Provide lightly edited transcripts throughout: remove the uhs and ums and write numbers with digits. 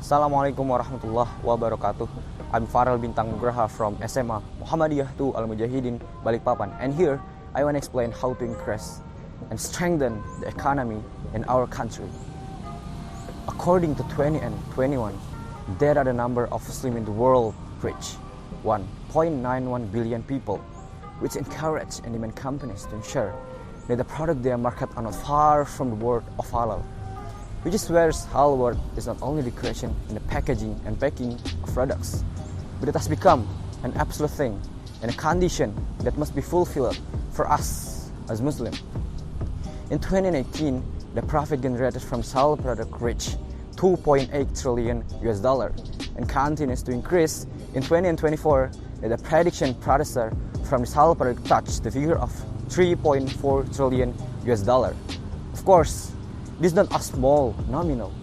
Assalamualaikum warahmatullahi wabarakatuh. I'm Farrel Bintang Nugraha from SMA Muhammadiyah to Al-Mujahidin Balikpapan, and here I want to explain how to increase and strengthen the economy in our country. According to 20 and 21, there are the number of Muslims in the world reach 1.91 billion people, which encourage and demand companies to ensure that the product they market are not far from the word of halal, which is where halal word is not only the creation in the packaging and packing of products, but it has become an absolute thing and a condition that must be fulfilled for us as Muslims. In 2019, the profit generated from halal product reached $2.8 trillion and continues to increase in 2024. The prediction producer from this halal product touched the figure of $3.4 trillion. Of course, this is not a small nominal,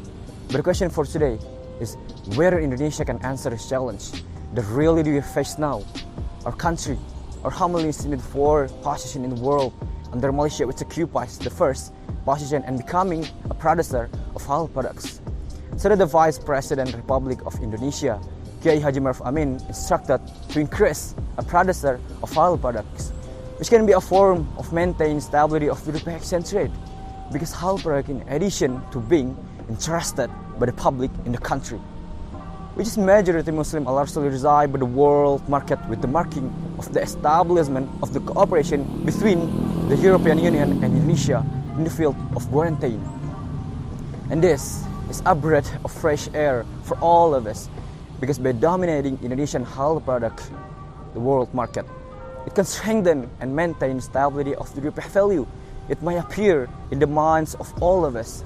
but the question for today is whether Indonesia can answer this challenge that really do we face now. Our country, our humble is in the fourth position in the world under Malaysia, which occupies the first position and becoming a producer of halal products. So that the Vice President Republic of Indonesia, Kiai Haji Maruf Amin, instructed to increase a producer of halal products, which can be a form of maintaining stability of the rupee exchange rate, because halal product, in addition to being entrusted by the public in the country, which is majority Muslim, largely reside by the world market, with the marking of the establishment of the cooperation between the European Union and Indonesia in the field of quarantine. And this is a breath of fresh air for all of us, because by dominating Indonesian halal product, the world market, it can strengthen and maintain stability of the rupee value. It may appear in the minds of all of us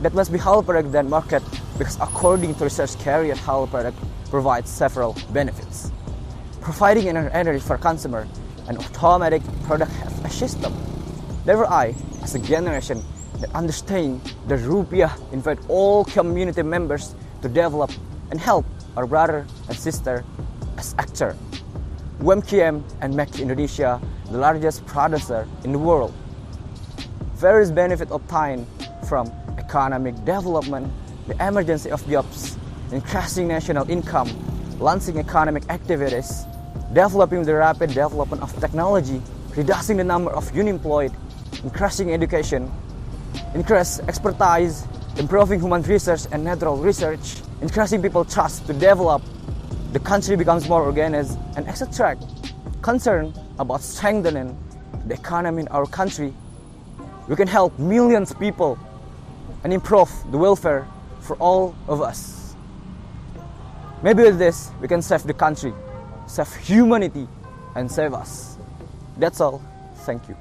that must be halal product than market, because according to research carried out, halal product provides several benefits, providing an energy for consumer and automatic product have a system. Therefore, I, as a generation that understand the rupiah, invite all community members to develop and help our brother and sister as actor, UMKM, and make Indonesia the largest producer in the world. Various benefits obtained from economic development, the emergency of jobs, increasing national income, launching economic activities, developing the rapid development of technology, reducing the number of unemployed, increasing education, increase expertise, improving human research and natural research, increasing people trust to develop, the country becomes more organized, and etc. Concern about strengthening the economy in our country, we can help millions of people and improve the welfare for all of us. Maybe with this, we can save the country, save humanity, and save us. That's all. Thank you.